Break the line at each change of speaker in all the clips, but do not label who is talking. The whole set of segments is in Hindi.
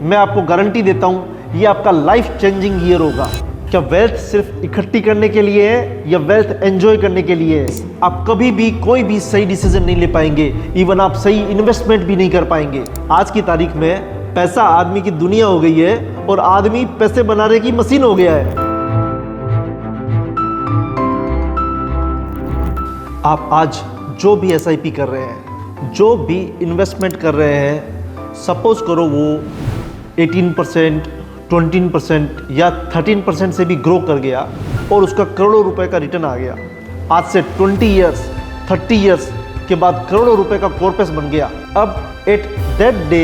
मैं आपको गारंटी देता हूँ ये आपका लाइफ चेंजिंग ईयर होगा। क्या वेल्थ सिर्फ इकट्ठी करने के लिए है या वेल्थ एंजॉय करने के लिए है? आप कभी भी कोई भी सही डिसीजन नहीं ले पाएंगे, इवन आप सही इन्वेस्टमेंट भी नहीं कर पाएंगे। आज की तारीख में पैसा आदमी की दुनिया हो गई है और आदमी पैसे बनाने की मशीन हो गया है। आप आज जो भी SIP कर रहे हैं, जो भी इन्वेस्टमेंट कर रहे हैं, सपोज करो वो 18%, 20% या 13% से भी ग्रो कर गया और उसका करोड़ों रुपए का रिटर्न आ गया। आज से 20 इयर्स 30 इयर्स के बाद करोड़ों रुपए का कॉर्पस बन गया। अब एट दैट डे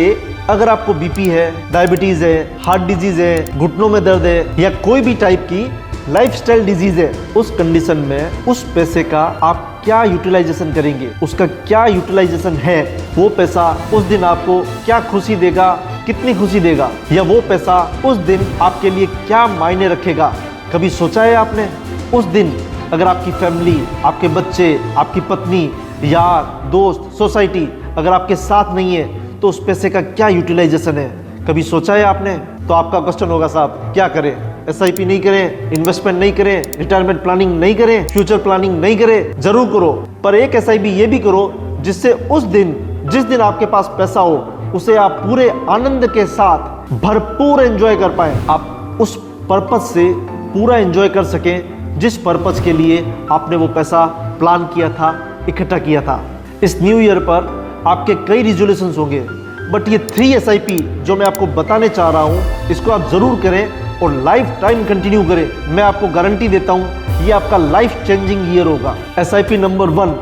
अगर आपको BP है, डायबिटीज है, हार्ट डिजीज है, घुटनों में दर्द है या कोई भी टाइप की लाइफस्टाइल डिजीज है, उस कंडीशन में उस पैसे का आप क्या यूटिलाइजेशन करेंगे? उसका क्या यूटिलाइजेशन है? वो पैसा उस दिन आपको क्या खुशी देगा, कितनी खुशी देगा, या वो पैसा उस दिन आपके लिए क्या मायने रखेगा? कभी सोचा है आपने? उस दिन अगर आपकी फैमिली, आपके बच्चे, आपकी पत्नी, यार, दोस्त, सोसाइटी अगर आपके साथ नहीं है तो उस पैसे का क्या यूटिलाइजेशन है? कभी सोचा है आपने? तो आपका क्वेश्चन होगा साहब क्या करें? SIP नहीं करें, इन्वेस्टमेंट नहीं करें, रिटायरमेंट प्लानिंग नहीं करें, फ्यूचर प्लानिंग नहीं करें? जरूर करो, पर एक SIP ये भी करो जिससे उस दिन, जिस दिन आपके पास पैसा हो, उसे आप पूरे आनंद के साथ भरपूर एंजॉय कर पाए। आप उस पर्पज से पूरा एंजॉय कर सकें जिस पर्पज के लिए आपने वो पैसा प्लान किया था, इकट्ठा किया था। इस न्यू ईयर पर आपके कई रिजोल्यूशंस होंगे, बट ये 3 SIP जो मैं आपको बताने चाह रहा हूँ, इसको आप जरूर करें और लाइफ टाइम कंटिन्यू करें। मैं आपको गारंटी देता हूँ ये आपका लाइफ चेंजिंग ईयर होगा। SIP नंबर 1,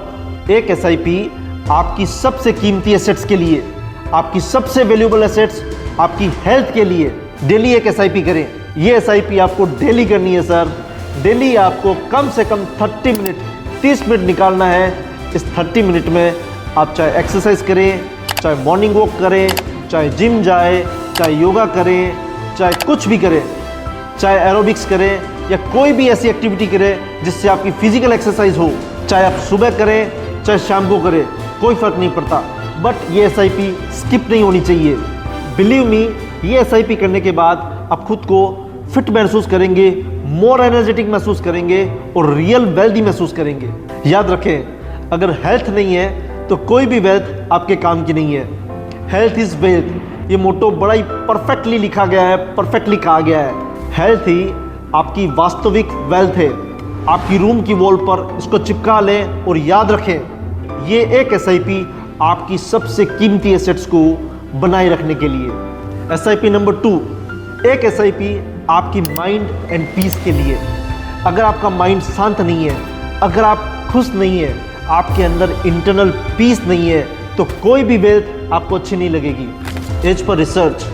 एक SIP आपकी सबसे कीमती एसेट्स के लिए, आपकी सबसे वैल्यूएबल एसेट्स, आपकी हेल्थ के लिए डेली एक SIP करें। ये SIP आपको डेली करनी है सर। डेली आपको कम से कम 30 मिनट, 30 मिनट निकालना है। इस 30 मिनट में आप चाहे एक्सरसाइज करें, चाहे मॉर्निंग वॉक करें, चाहे जिम जाए, चाहे योगा करें, चाहे कुछ भी करें, चाहे एरोबिक्स करें या कोई भी ऐसी एक्टिविटी करें जिससे आपकी फिजिकल एक्सरसाइज हो, चाहे आप सुबह करें, चाहे शाम को करें, कोई फर्क नहीं पड़ता। बट ये SIP स्किप नहीं होनी चाहिए। बिलीव मी, ये SIP करने के बाद आप खुद को फिट महसूस करेंगे, मोर एनर्जेटिक महसूस करेंगे और रियल वेल्दी महसूस करेंगे। याद रखें, अगर हेल्थ नहीं है तो कोई भी वेल्थ आपके काम की नहीं है। हेल्थ इज वेल्थ, ये मोटो बड़ा ही परफेक्टली लिखा गया है, परफेक्टली कहा गया है। हेल्थ ही आपकी वास्तविक वेल्थ है। आपकी रूम की वॉल पर इसको चिपका लें और याद रखें, ये एक SIP आपकी सबसे कीमती एसेट्स को बनाए रखने के लिए। SIP नंबर 2, एक SIP आपकी माइंड एंड पीस के लिए। अगर आपका माइंड शांत नहीं है, अगर आप खुश नहीं है, आपके अंदर इंटरनल पीस नहीं है, तो कोई भी वेल्थ आपको अच्छी नहीं लगेगी। As per research,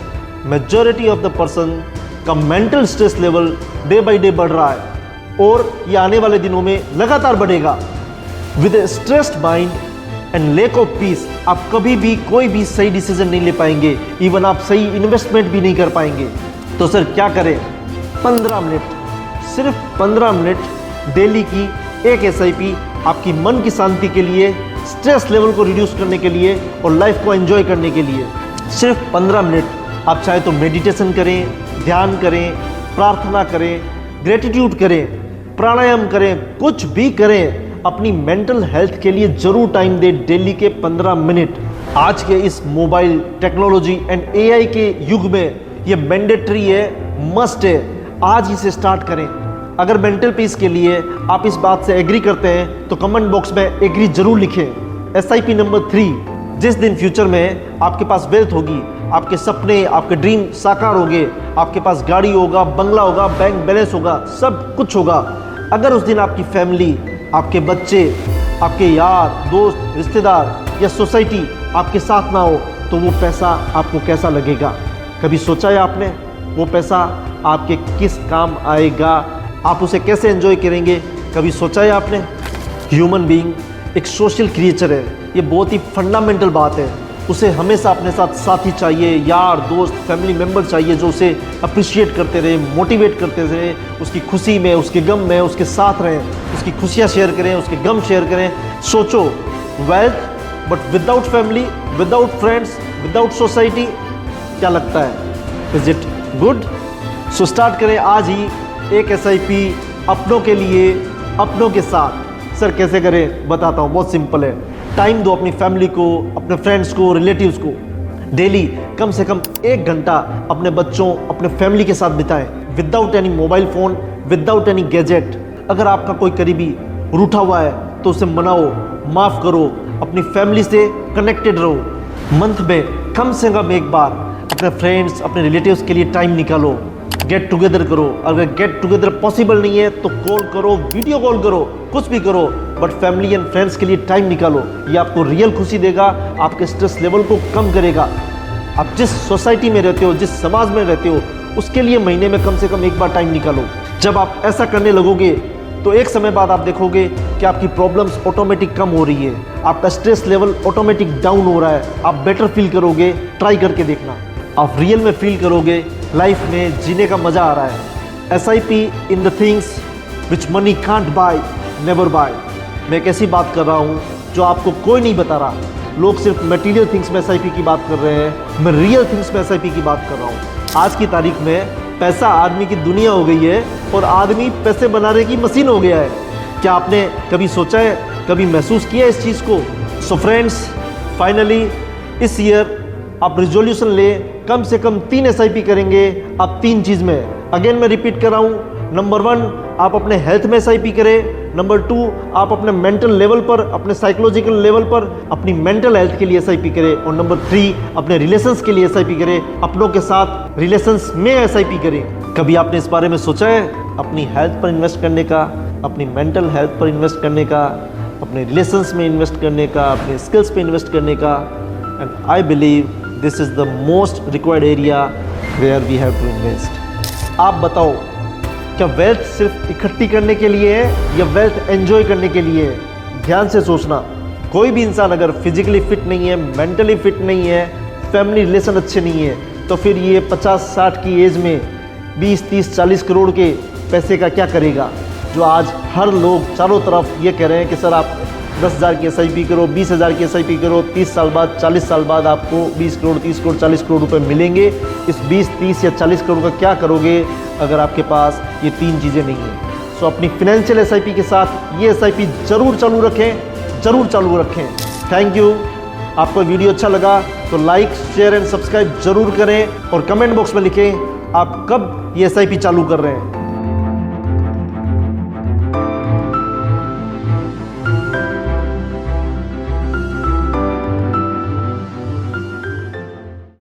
majority of the person का mental stress level day by day बढ़ रहा है और ये आने वाले दिनों में लगातार बढ़ेगा। With a stressed mind and lack of peace आप कभी भी कोई भी सही डिसीजन नहीं ले पाएंगे, इवन आप सही इन्वेस्टमेंट भी नहीं कर पाएंगे। तो सर क्या करें? 15 मिनट, सिर्फ 15 मिनट डेली की एक SIP आपकी मन की शांति के लिए, स्ट्रेस लेवल को रिड्यूस करने के लिए और लाइफ को एंजॉय करने के लिए। सिर्फ 15 मिनट। आप चाहे तो मेडिटेशन करें, ध्यान करें, प्रार्थना करें, ग्रेटिट्यूड करें, प्राणायाम करें, कुछ भी करें, अपनी मेंटल हेल्थ के लिए जरूर टाइम दें। डेली के 15 मिनट। आज के इस मोबाइल टेक्नोलॉजी एंड AI के युग में ये मैंडेटरी है, मस्ट है। आज इसे स्टार्ट करें। अगर मेंटल पीस के लिए आप इस बात से एग्री करते हैं तो कमेंट बॉक्स में एग्री जरूर लिखें। SIP नंबर 3, जिस दिन फ्यूचर में आपके पास वेल्थ होगी, आपके सपने, आपके ड्रीम साकार होंगे, आपके पास गाड़ी होगा, बंगला होगा, बैंक बैलेंस होगा, सब कुछ होगा, अगर उस दिन आपकी फैमिली, आपके बच्चे, आपके यार, दोस्त, रिश्तेदार या सोसाइटी आपके साथ ना हो तो वो पैसा आपको कैसा लगेगा? कभी सोचा है आपने? वो पैसा आपके किस काम आएगा? आप उसे कैसे एंजॉय करेंगे? कभी सोचा है आपने? ह्यूमन बीइंग एक सोशल क्रिएचर है, ये बहुत ही फंडामेंटल बात है। उसे हमेशा अपने साथ साथी चाहिए, यार, दोस्त, फैमिली मेम्बर चाहिए जो उसे अप्रिशिएट करते रहे, मोटिवेट करते रहे, उसकी खुशी में, उसके गम में उसके साथ रहें, उसकी खुशियाँ शेयर करें, उसके गम शेयर करें। सोचो, wealth but without family, without friends, without society, क्या लगता है? Is it good? So start करें आज ही एक SIP अपनों के लिए, अपनों के साथ। सर कैसे करें बताता हूँ, बहुत सिंपल है। टाइम दो अपनी फैमिली को, अपने फ्रेंड्स को, रिलेटिव्स को। डेली कम से कम 1 घंटा अपने बच्चों, अपने फैमिली के साथ बिताएं, without any mobile phone, without any gadget. अगर आपका कोई करीबी रूठा हुआ है तो उसे मनाओ, माफ़ करो, अपनी फैमिली से कनेक्टेड रहो। मंथ में कम से कम एक बार अपने फ्रेंड्स, अपने रिलेटिव्स के लिए टाइम निकालो, गेट टुगेदर करो। अगर गेट टुगेदर पॉसिबल नहीं है तो कॉल करो, वीडियो कॉल करो, कुछ भी करो, बट फैमिली एंड फ्रेंड्स के लिए टाइम निकालो। ये आपको रियल खुशी देगा, आपके स्ट्रेस लेवल को कम करेगा। आप जिस सोसाइटी में रहते हो, जिस समाज में रहते हो, उसके लिए महीने में कम से कम एक बार टाइम निकालो। जब आप ऐसा करने लगोगे तो एक समय बाद आप देखोगे कि आपकी प्रॉब्लम्स ऑटोमेटिक कम हो रही है, आपका स्ट्रेस लेवल ऑटोमेटिक डाउन हो रहा है, आप बेटर फील करोगे। ट्राई करके देखना, आप रियल में फील करोगे लाइफ में जीने का मज़ा आ रहा है। SIP in the things which money can't buy, never buy. मैं एक ऐसी बात कर रहा हूँ जो आपको कोई नहीं बता रहा। लोग सिर्फ मटेरियल थिंग्स में SIP की बात कर रहे हैं, मैं रियल थिंग्स में SIP की बात कर रहा हूँ। आज की तारीख में पैसा आदमी की दुनिया हो गई है और आदमी पैसे बनाने की मशीन हो गया है। क्या आपने कभी सोचा है, कभी महसूस किया है इस चीज़ को? सो फ्रेंड्स, फाइनली इस ईयर आप रिजोल्यूशन ले, कम से कम 3 SIP करेंगे आप 3 चीज़ में। अगेन मैं रिपीट कर रहा हूँ, नंबर 1 आप अपने हेल्थ में SIP करें, नंबर 2 आप अपने मेंटल लेवल पर, अपने साइकोलॉजिकल लेवल पर अपनी मेंटल हेल्थ के लिए SIP करें, और नंबर 3 अपने रिलेशंस के लिए SIP करें, अपनों के साथ रिलेशंस में SIP करें। कभी आपने इस बारे में सोचा है अपनी हेल्थ पर इन्वेस्ट करने का, अपनी मेंटल हेल्थ पर इन्वेस्ट करने का, अपने रिलेशंस में इन्वेस्ट करने का, अपने स्किल्स पे इन्वेस्ट करने का? And I believe this is the most required area where we have to invest. आप बताओ, क्या वेल्थ सिर्फ इकट्ठी करने के लिए है या वेल्थ एंजॉय करने के लिए है? ध्यान से सोचना। कोई भी इंसान अगर फिजिकली फिट नहीं है, मेंटली फिट नहीं है, फैमिली रिलेशन अच्छे नहीं है, तो फिर ये 50-60 की एज में 20-30-40 करोड़ के पैसे का क्या करेगा? जो आज हर लोग चारों तरफ ये कह रहे हैं कि सर आप 10,000 की SIP करो, 20,000 की SIP करो, 30 साल बाद, 40 साल बाद आपको 20 करोड़, 30 करोड़, 40 करोड़ रुपए मिलेंगे। इस 20, 30 या 40 करोड़ का क्या करोगे अगर आपके पास ये 3 चीज़ें नहीं हैं? सो अपनी फिनेंशियल SIP के साथ ये SIP जरूर चालू रखें, जरूर चालू रखें। Thank you. आपको वीडियो अच्छा लगा तो लाइक, शेयर एंड सब्सक्राइब जरूर करें, और कमेंट बॉक्स में लिखें आप कब ये SIP चालू कर रहे हैं।